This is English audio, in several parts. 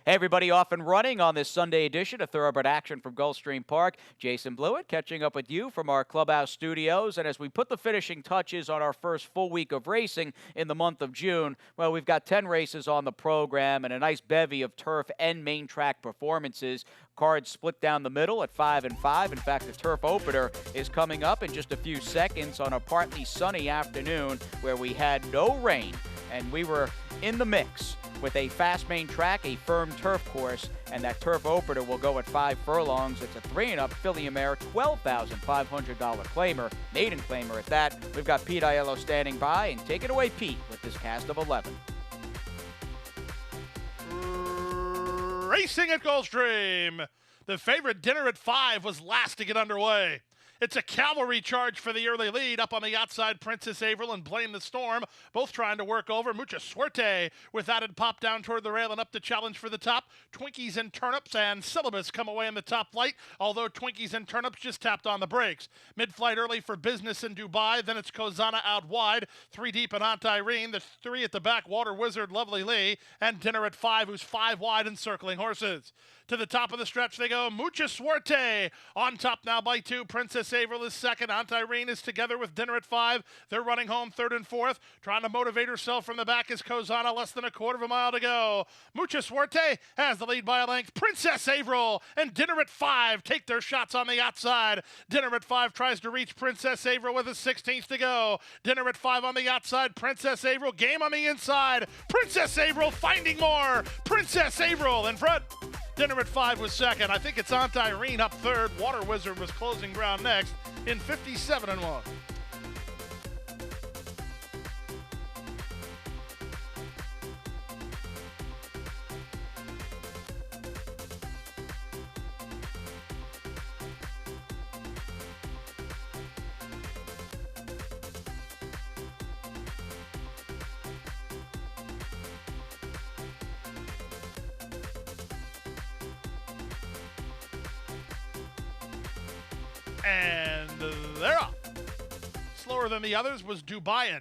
Hey, everybody, off and running on this Sunday edition of Thoroughbred Action from Gulfstream Park. Jason Blewett catching up with you from our clubhouse studios. And as we put the finishing touches on our first full week of racing in the month of June, well, we've got 10 races on the program and a nice bevy of turf and main track performances. Cards split down the middle at 5 and 5. In fact, the turf opener is coming up in just a few seconds on a partly sunny afternoon where we had no rain and we were in the mix with a fast main track, a firm turf course, and that turf opener will go at 5 furlongs. It's a 3-and-up filly mare, $12,500 claimer, maiden claimer at that. We've got Pete Aiello standing by, and take it away, Pete, with this cast of 11. Racing at Gulfstream. The favorite Dinner at 5 was last to get underway. It's a cavalry charge for the early lead. Up on the outside, Princess Avril and Blame the Storm, both trying to work over. Mucha Suerte with that and pop down toward the rail and up to challenge for the top. Twinkies and Turnips and Syllabus come away in the top flight, although Twinkies and Turnips just tapped on the brakes. Mid-flight early for Business in Dubai, then it's Kozana out wide. 3 deep and Aunt Irene. The 3 at the back, Water Wizard, Lovely Lee, and Dinner at 5, who's 5 wide and circling horses. To the top of the stretch they go. Mucha Suerte on top now by 2. Princess Avril is second. Aunt Irene is together with Dinner at 5. They're running home third and fourth. Trying to motivate herself from the back is Kozana. Less than a quarter of a mile to go. Mucha Suerte has the lead by a length. Princess Avril and Dinner at 5 take their shots on the outside. Dinner at 5 tries to reach Princess Avril with a 16th to go. Dinner at 5 on the outside. Princess Avril game on the inside. Princess Avril finding more. Princess Avril in front. Dinner at 5 was second. I think it's Aunt Irene up third. Water Wizard was closing ground next in 57 and 1. And they're off. Slower than the others was Dubayan.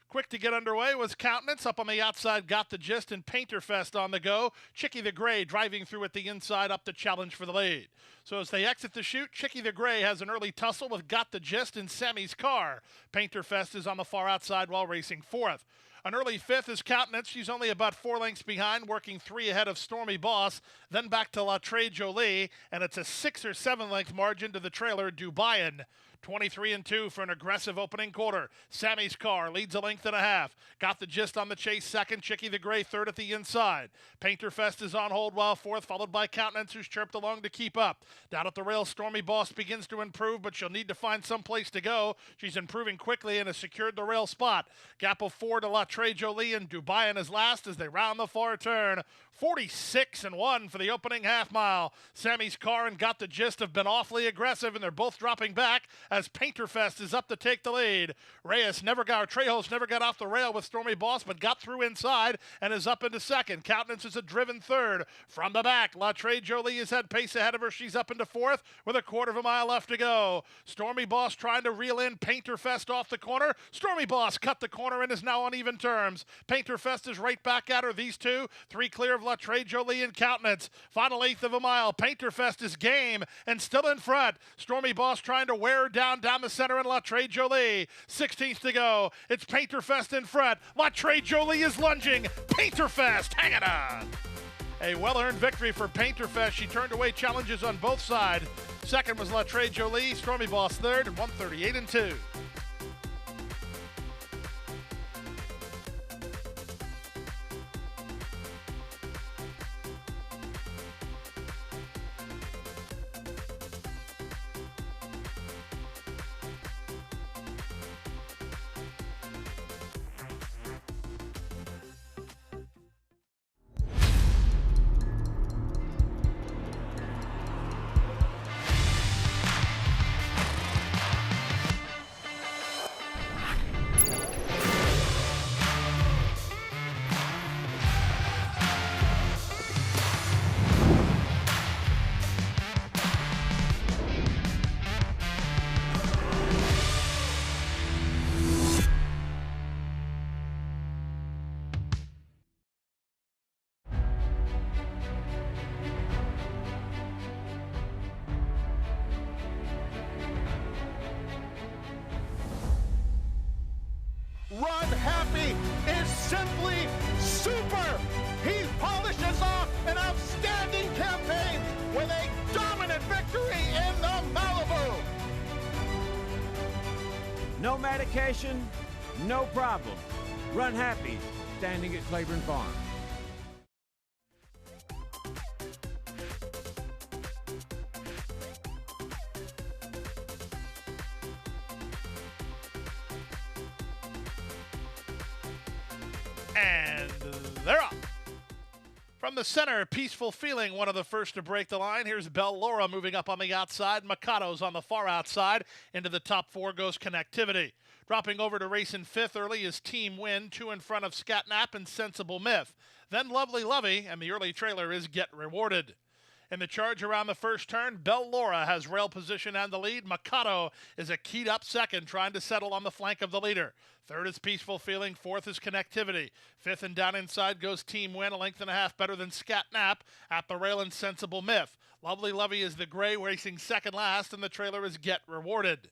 Quick to get underway was Countenance. Up on the outside, Got the Gist, and Painterfest on the go. Chicky the Gray driving through at the inside up to challenge for the lead. So as they exit the chute, Chicky the Gray has an early tussle with Got the Gist and Sammy's car. Painterfest is on the far outside while racing fourth. An early fifth is Countenance. She's only about 4 lengths behind, working 3 ahead of Stormy Boss. Then back to La Tre Jolie, and it's a 6 or 7 length margin to the trailer, Dubayan. 23 and 2 for an aggressive opening quarter. Sammy's car leads a length and a half. Got the Gist on the chase second. Chicky the Gray third at the inside. Painterfest is on hold while fourth, followed by Countenance, who's chirped along to keep up. Down at the rail, Stormy Boss begins to improve, but she'll need to find some place to go. She's improving quickly and has secured the rail spot. Gap of 4 to La Tre Jolie, and Dubayan is last as they round the far turn. 46 and 1 for the opening half mile. Sammy's car and Got the Gist have been awfully aggressive, and they're both dropping back as Painterfest is up to take the lead. Trejos never got off the rail with Stormy Boss, but got through inside and is up into second. Countenance is a driven third. From the back, La Tre Jolie has had pace ahead of her. She's up into fourth with a quarter of a mile left to go. Stormy Boss trying to reel in Painterfest off the corner. Stormy Boss cut the corner and is now on even terms. Painterfest is right back at her. These two, 3 clear of La Tre Jolie and Countenance. Final 1/8 of a mile. Painterfest is game and still in front. Stormy Boss trying to wear her down the center in La Tre Jolie. 16th to go. It's Painterfest in front. La Tre Jolie is lunging. Painterfest hanging on. A well-earned victory for Painterfest. She turned away challenges on both sides. Second was La Tre Jolie. Stormy Boss third at 138 and 2. simply super. He polishes off an outstanding campaign with a dominant victory in the Malibu. No medication, no problem. Run happy, standing at Claiborne Farm. And they're off. From the center, Peaceful Feeling, one of the first to break the line. Here's Bell Laura moving up on the outside. Mikado's on the far outside. Into the top four goes Connectivity. Dropping over to race in fifth early is Team Win, two in front of Scatnap and Sensible Myth. Then Lovely Lovey, and the early trailer is Get Rewarded. In the charge around the first turn, Bell Laura has rail position and the lead. Mikado is a keyed up second, trying to settle on the flank of the leader. Third is Peaceful Feeling. Fourth is Connectivity. Fifth and down inside goes Team Win, a length and a half better than Scatnap. At the rail and Sensible Myth. Lovely Lovey is the gray, racing second last, and the trailer is Get Rewarded.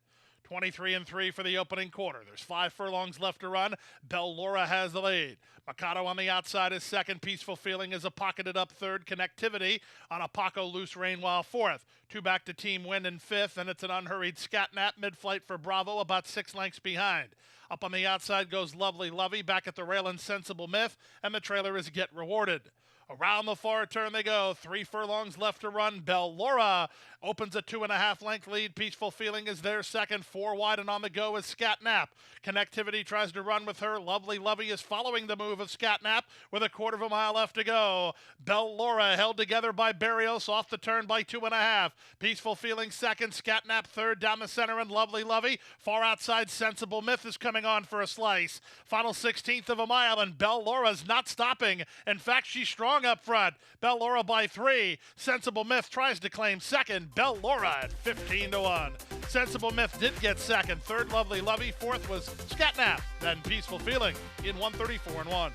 23-3 for the opening quarter. There's 5 furlongs left to run. Bell Laura has the lead. Mikado on the outside is second. Peaceful Feeling is a pocketed up third. Connectivity on a Paco Loose Rain while fourth. 2 back to Team Win in fifth, and it's an unhurried Scatnap mid-flight for Bravo, about 6 lengths behind. Up on the outside goes Lovely Lovey, back at the rail and Sensible Myth, and the trailer is Get Rewarded. Around the far turn they go. 3 furlongs left to run. Bell Laura opens a 2.5 length lead. Peaceful Feeling is there second. 4 wide and on the go is Scatnap. Connectivity tries to run with her. Lovely Lovey is following the move of Scatnap with a 1/4 mile left to go. Bell Laura held together by Barrios off the turn by 2.5. Peaceful Feeling second. Scatnap third down the center, and Lovely Lovey far outside. Sensible Myth is coming on for a slice. Final 1/16 of a mile, and Bell Laura's not stopping. In fact, she's strong up front. Bell Laura by 3. Sensible Myth tries to claim second. Bell Laura at 15-1. Sensible Myth did get second. Third, Lovely Lovey. Fourth was Scatnap. Then Peaceful Feeling in 134-1.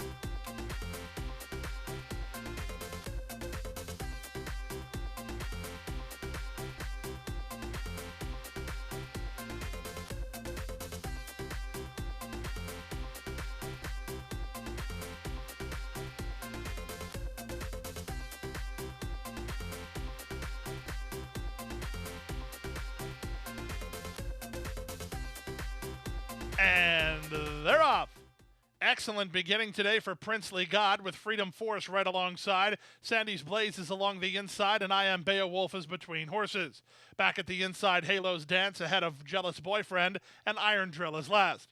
And they're off. Excellent beginning today for Princely God, with Freedom Force right alongside. Sandy's Blaze is along the inside, and I Am Beowulf is between horses. Back at the inside, Halo's Dance ahead of Jealous Boyfriend, and Iron Drill is last.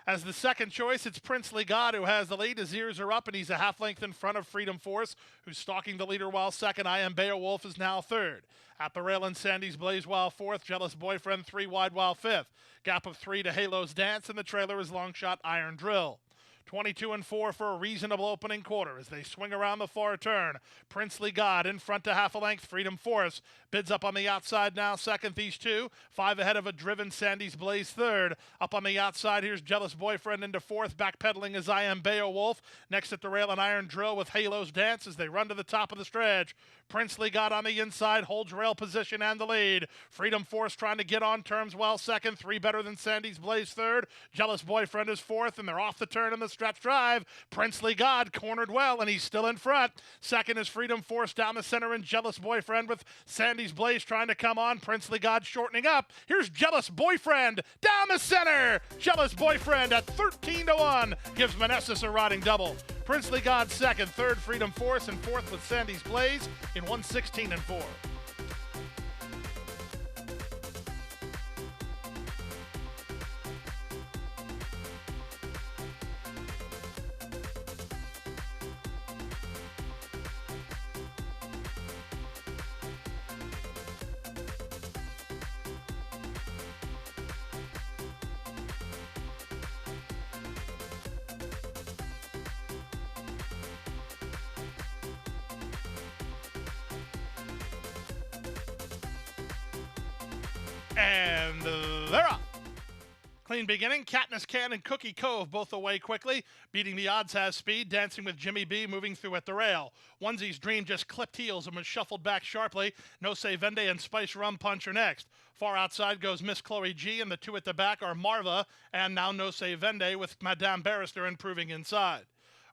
As the second choice, it's Princely God who has the lead. His ears are up, and he's a half length in front of Freedom Force, who's stalking the leader while second. I Am Beowulf is now third. At the rail and Sandy's Blaze while fourth. Jealous Boyfriend 3 wide while fifth. Gap of 3 to Halo's Dance, and the trailer is long shot Iron Drill. 22-4 for a reasonable opening quarter as they swing around the far turn. Princely God in front to half a length. Freedom Force bids up on the outside now second. These two 5 ahead of a driven Sandy's Blaze third. Up on the outside, here's Jealous Boyfriend into fourth. Backpedaling is I Am Beowulf. Next at the rail, an Iron Drill with Halo's Dance as they run to the top of the stretch. Princely God on the inside holds rail position and the lead. Freedom Force trying to get on terms well second. 3 better than Sandy's Blaze third. Jealous Boyfriend is fourth, and they're off the turn in the stretch drive. Princely God cornered well, and he's still in front. Second is Freedom Force down the center, and Jealous Boyfriend with Sandy's Blaze trying to come on. Princely God shortening up. Here's Jealous Boyfriend down the center. Jealous Boyfriend at 13-1 gives Manessis a riding double. Princely God second, third Freedom Force, and fourth with Sandy's Blaze in 116-4. And they're off. Clean beginning. Katniss Can and Cookie Cove both away quickly. Beating the odds has speed. Dancing with Jimmy B moving through at the rail. Onesie's Dream just clipped heels and was shuffled back sharply. No Say Vende and Spice Rum Punch are next. Far outside goes Miss Chloe G, and the 2 at the back are Marva and now No Say Vende with Madame Barrister improving inside.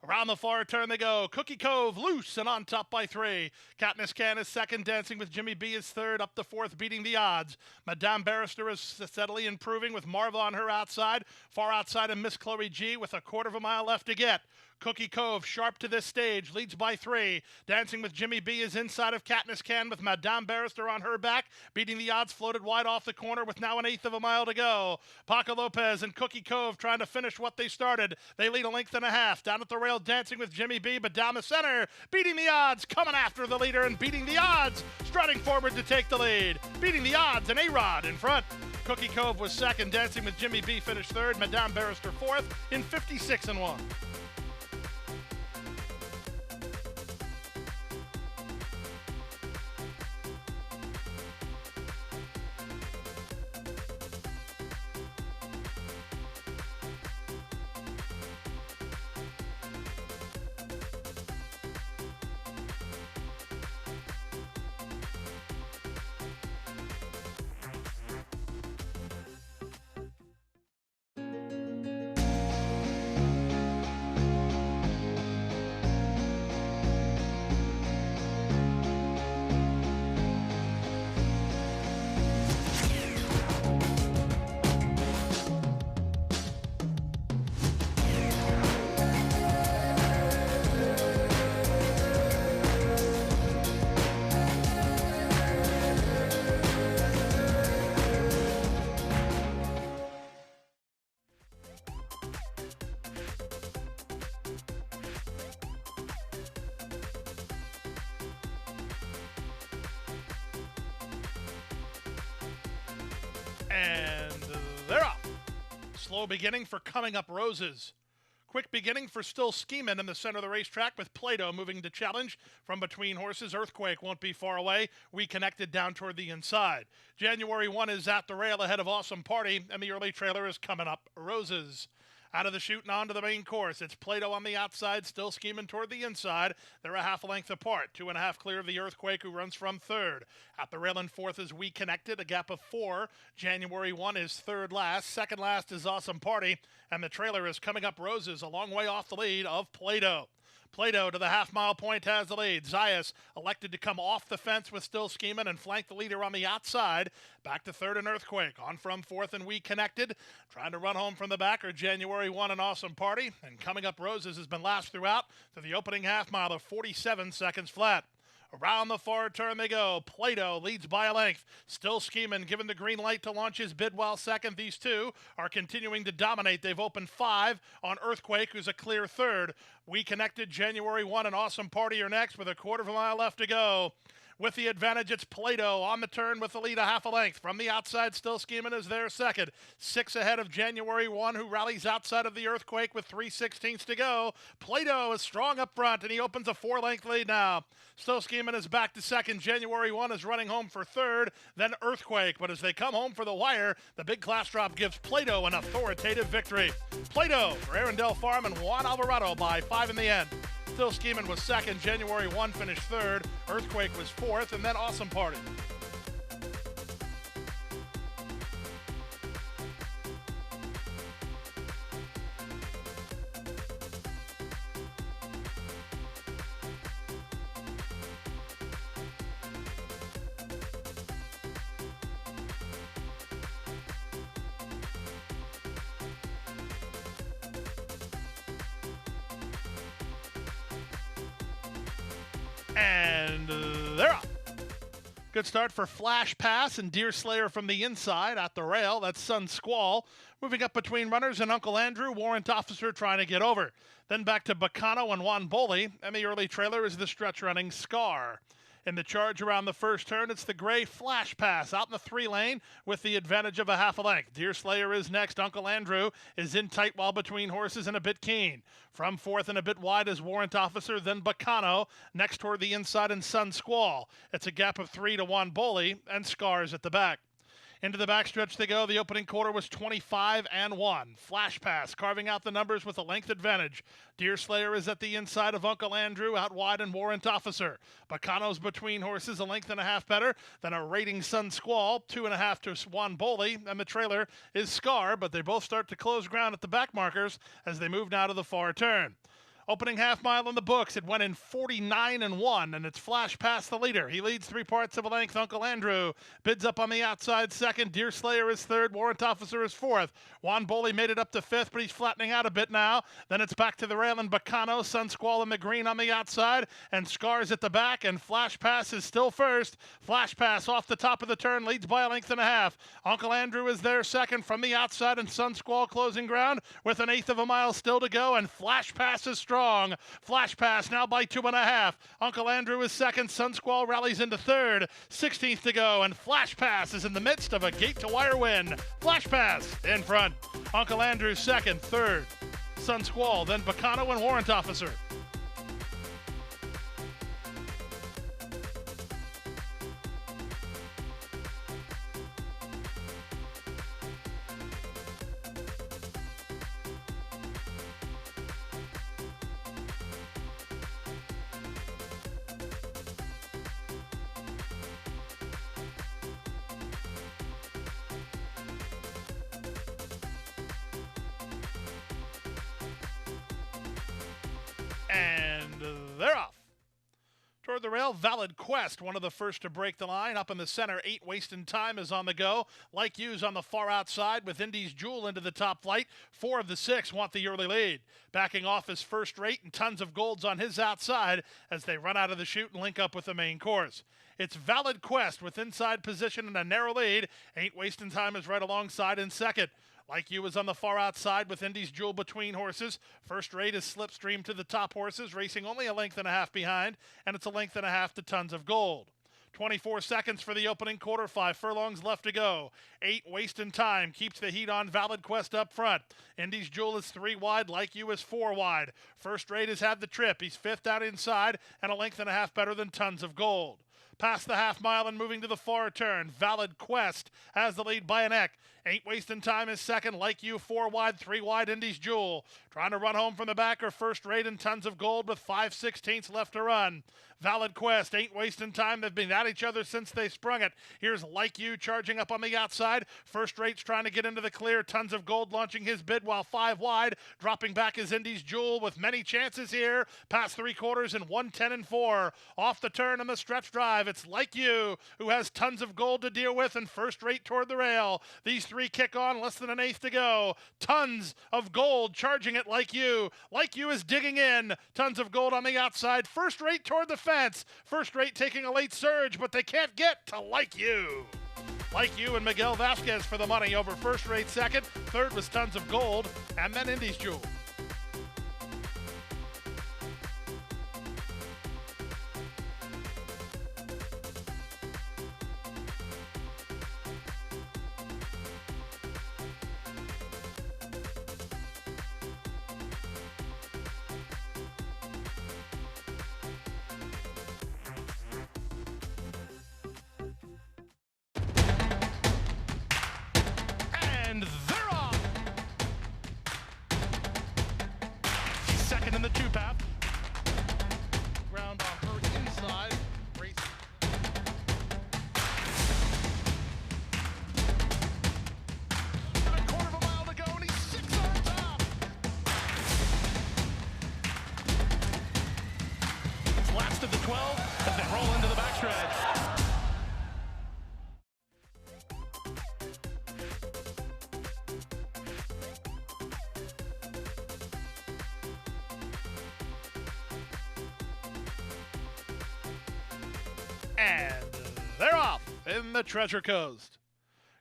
Around the far turn they go. Cookie Cove loose and on top by 3. Katniss Can is second, Dancing with Jimmy B is third, up the fourth, beating the odds. Madame Barrister is steadily improving with Marva on her outside. Far outside and Miss Chloe G with a quarter of a mile left to get. Cookie Cove, sharp to this stage, leads by 3. Dancing with Jimmy B is inside of Katniss Can with Madame Barrister on her back. Beating the odds, floated wide off the corner with now an eighth of a mile to go. Paco Lopez and Cookie Cove trying to finish what they started. They lead a length and a half. Down at the rail, Dancing with Jimmy B, but down the center, beating the odds, coming after the leader and beating the odds, strutting forward to take the lead. Beating the odds and A-Rod in front. Cookie Cove was second. Dancing with Jimmy B finished third. Madame Barrister fourth in 56-1. And they're off. Slow beginning for Coming Up Roses. Quick beginning for Still Schemin' in the center of the racetrack with Play-Doh moving to challenge. From between horses, Earthquake won't be far away. We connected down toward the inside. January 1 is at the rail ahead of Awesome Party, and the early trailer is Coming Up Roses. Out of the chute and onto the main course. It's Play-Doh on the outside, Still Schemin' toward the inside. They're a half a length apart, 2.5 clear of the Earthquake, who runs from third. At the rail in fourth is We Connected, a gap of 4. January 1 is third last. Second last is Awesome Party, and the trailer is Coming Up Roses, a long way off the lead of Play-Doh. Play-Doh to the half-mile point has the lead. Zayas elected to come off the fence with Still Schemin' and flank the leader on the outside. Back to third and Earthquake. On from fourth and We Connected. Trying to run home from the back are January 1 and Awesome Party. And Coming Up Roses has been last throughout to the opening half mile of 47 seconds flat. Around the far turn they go. Play-Doh leads by a length. Still Schemin' given the green light to launch his Bidwell second. These two are continuing to dominate. They've opened 5 on Earthquake, who's a clear third. We Connected, January 1 and Awesome Party are next with a quarter of a mile left to go. With the advantage, it's Play-Doh on the turn with the lead a half a length. From the outside, Still Schemin' is there second. 6 ahead of January 1, who rallies outside of the Earthquake with 3/16 to go. Play-Doh is strong up front, and he opens a 4-length lead now. Still Schemin' is back to second. January 1 is running home for third, then Earthquake. But as they come home for the wire, the big class drop gives Play-Doh an authoritative victory. Play-Doh for Arundel Farm and Juan Alvarado by 5 in the end. Still Schemin' was second. January 1 finished third. Earthquake was fourth, and then Awesome Party. And they're up. Good start for Flash Pass and Deer Slayer from the inside at the rail. That's Sun Squall. Moving up between runners and Uncle Andrew, Warrant Officer trying to get over. Then back to Bacano and Juan Boli, and the early trailer is the stretch running Scar. In the charge around the first turn, it's the gray Flash Pass out in the 3-lane with the advantage of a half a length. Deer Slayer is next. Uncle Andrew is in tight while between horses and a bit keen. From fourth and a bit wide is Warrant Officer, then Bacano. Next toward the inside and Sun Squall. It's a gap of 3 to Juan Boli, and Scars at the back. Into the backstretch they go. The opening quarter was 25-1. Flash Pass carving out the numbers with a length advantage. Deer Slayer is at the inside of Uncle Andrew, out wide and Warrant Officer. Bacano's between horses, a length and a half better than a rating Sun Squall, 2.5 to Juan Boli, and the trailer is Scar, but they both start to close ground at the back markers as they move now to the far turn. Opening half mile in the books, it went in 49-1, and it's flash past the leader. He leads 3/4 of a length. Uncle Andrew bids up on the outside second. Deerslayer is third. Warrant Officer is fourth. Juan Boley made it up to fifth, but he's flattening out a bit now. Then it's back to the rail and Bacano, Sun Squall and McGreen on the outside, and Scars at the back, and Flash Pass is still first. Flash Pass off the top of the turn leads by a length and a half. Uncle Andrew is there second from the outside, and Sun Squall closing ground with an eighth of a mile still to go, and Flash Pass is strong. Flash Pass now by 2.5. Uncle Andrew is second. Sun Squall rallies into third. 16th to go, and Flash Pass is in the midst of a gate-to-wire win. Flash Pass in front. Uncle Andrew second, third. Sun Squall, then Bacano and Warrant Officer. And they're off. Toward the rail, Valid Quest, one of the first to break the line. Up in the center, 8 Wasting Time is on the go. Like You's on the far outside with Indy's Jewel into the top flight. 4 of the 6 want the early lead. Backing off is First Rate, and Tons of Golds on his outside as they run out of the chute and link up with the main course. It's Valid Quest with inside position and a narrow lead. 8 Wasting Time is right alongside in second. Like You is on the far outside with Indy's Jewel between horses. First Rate is slipstream to the top horses, racing only a length and a half behind, and it's a length and a half to Tons of Gold. 24 seconds for the opening quarter, 5 furlongs left to go. 8 Wasting Time keeps the heat on Valid Quest up front. Indy's Jewel is 3 wide, Like You is 4 wide. First Rate has had the trip. He's 5th out inside, and a length and a half better than Tons of Gold. Past the half mile and moving to the far turn, Valid Quest has the lead by an neck. 8 Wasting Time is second. Like You 4 wide, 3 wide. Indy's Jewel trying to run home from the back are First Rate and Tons of Gold with 5/16 left to run. Valid Quest, 8 Wasting Time. They've been at each other since they sprung it. Here's Like You charging up on the outside. First Rate's trying to get into the clear. Tons of Gold launching his bid while 5 wide. Dropping back is Indy's Jewel with many chances here. Past 3/4 in 1:10-4. Off the turn on the stretch drive, it's Like You who has Tons of Gold to deal with, and First Rate toward the rail. These 3 kick on, less than an eighth to go. Tons of Gold charging it Like You. Like You is digging in. Tons of Gold on the outside. First Rate toward the fence. First Rate taking a late surge, but they can't get to Like You. Like You and Miguel Vasquez for the money over First Rate second. Third was Tons of Gold, and then Indy's Jewel. And they're off. She's second in the 2-path. Ground on her inside. Race. A quarter of a mile to go, and he's 6 on top. It's last of the 12 as they roll into the backstretch. And they're off in the Treasure Coast.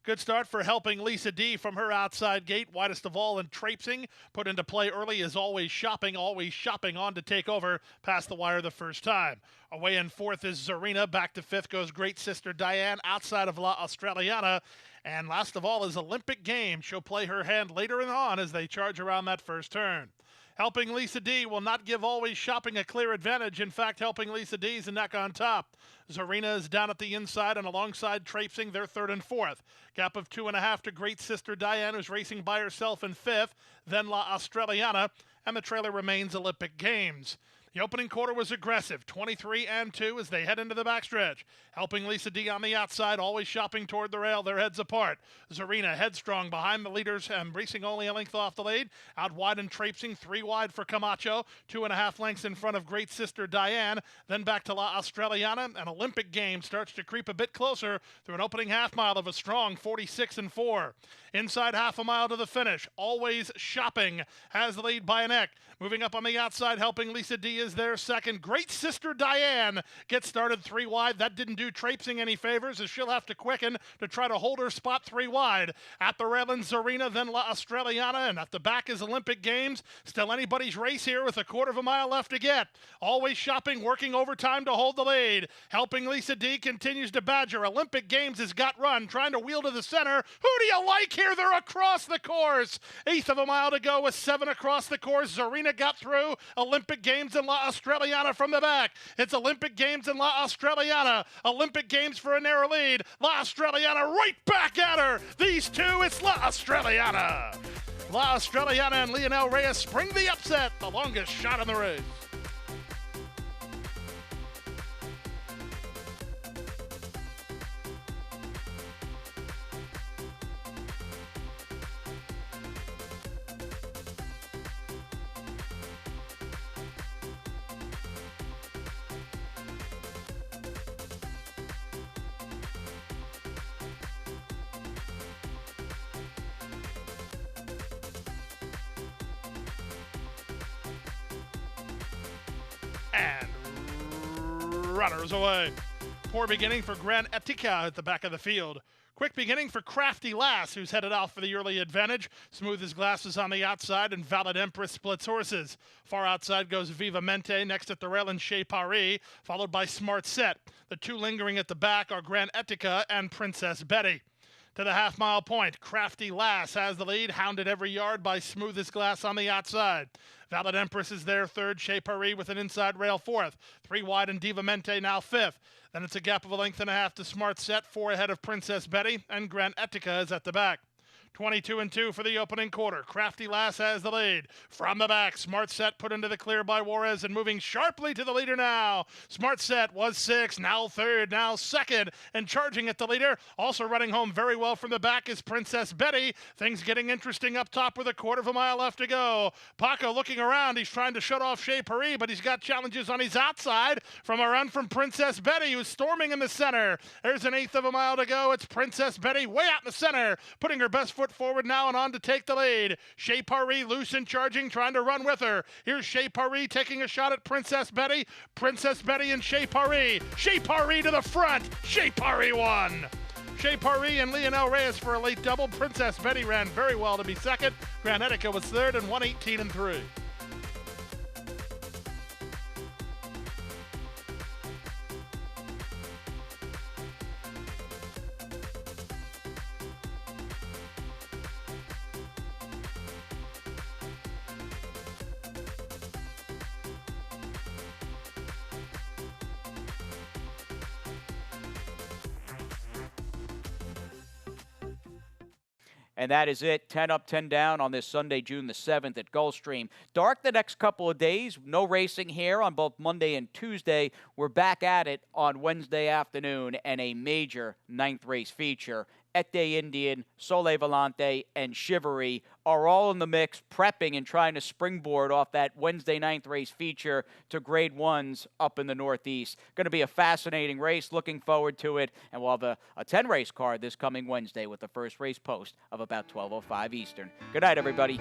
Good start for Helping Lisa D from her outside gate. Widest of all in traipsing. Put into play early is always shopping on to take over. Past the wire the first time. Away in fourth is Zarina. Back to fifth goes Great Sister Diane outside of La Australiana. And last of all is Olympic Game. She'll play her hand later on as they charge around that first turn. Helping Lisa D will not give Always Shopping a clear advantage. In fact, Helping Lisa D is a neck on top. Zarina is down at the inside and alongside Traipsing, they're third and fourth. Gap of 2.5 to Great Sister Diane, who's racing by herself in fifth. Then La Australiana, and the trailer remains Olympic Games. The opening quarter was aggressive, 23-2 as they head into the backstretch. Helping Lisa D on the outside, always shopping toward the rail, their heads apart. Zarina headstrong behind the leaders, embracing only a length off the lead. Out wide and traipsing, 3 wide for Camacho, 2.5 lengths in front of great sister Diane. Then back to La Australiana, and Olympic Game starts to creep a bit closer through an opening half mile of a strong 46-4. Inside half a mile to the finish, always shopping, has the lead by a neck. Moving up on the outside, helping Lisa D is there second. Great sister Diane gets started 3 wide. That didn't do traipsing any favors as she'll have to quicken to try to hold her spot 3 wide. At the railings, Zarina, then La Australiana, and at the back is Olympic Games. Still anybody's race here with a quarter of a mile left to get. Always shopping, working overtime to hold the lead. Helping Lisa D continues to badger. Olympic Games has got run, trying to wheel to the center. Who do you like here? They're across the course. 1/8 of a mile to go with 7 across the course. Zarina got through. Olympic Games and La Australiana from the back. It's Olympic Games and La Australiana. Olympic Games for a narrow lead. La Australiana right back at her. These two, it's La Australiana. La Australiana and Lionel Reyes spring the upset, the longest shot in the race. And runners away. Poor beginning for Grand Etika at the back of the field. Quick beginning for Crafty Lass, who's headed off for the early advantage. Smooth as glasses on the outside, and Valid Empress splits horses. Far outside goes Viva Mente, next at the rail and Chez Paris, followed by Smart Set. The two lingering at the back are Grand Etika and Princess Betty. To the half-mile point, Crafty Lass has the lead, hounded every yard by Smooth as Glass on the outside. Valid Empress is there third, Chez Paris with an inside rail fourth. 3 wide and Diva Mente now fifth. Then it's a gap of a length and a half to Smart Set, 4 ahead of Princess Betty, and Grand Etika is at the back. 22-2 for the opening quarter. Crafty Lass has the lead. From the back, Smart Set put into the clear by Juarez and moving sharply to the leader now. Smart Set was 6, now third, now second, and charging at the leader. Also running home very well from the back is Princess Betty. Things getting interesting up top with a quarter of a mile left to go. Paco looking around. He's trying to shut off Chez Paris, but he's got challenges on his outside from a run from Princess Betty, who's storming in the center. There's an 1/8 of a mile to go. It's Princess Betty way out in the center, putting her best foot forward now and on to take the lead. Chez Paris loose and charging, trying to run with her. Here's Chez Paris taking a shot at Princess Betty. Princess Betty and Chez Paris. Chez Paris to the front. Chez Paris won. Chez Paris and Lionel Reyes for a late double. Princess Betty ran very well to be second. Grand Etika was third and 1:18-3. And that is it. 10 up, 10 down on this Sunday, June the 7th at Gulfstream. Dark the next couple of days. No racing here on both Monday and Tuesday. We're back at it on Wednesday afternoon and a major 9th race feature. Ete Indian, Sole Volante, and Chivalry are all in the mix, prepping and trying to springboard off that Wednesday 9th race feature to Grade 1s up in the Northeast. Going to be a fascinating race. Looking forward to it. And we'll have a 10-race card this coming Wednesday with the first race post of about 12:05 Eastern. Good night, everybody.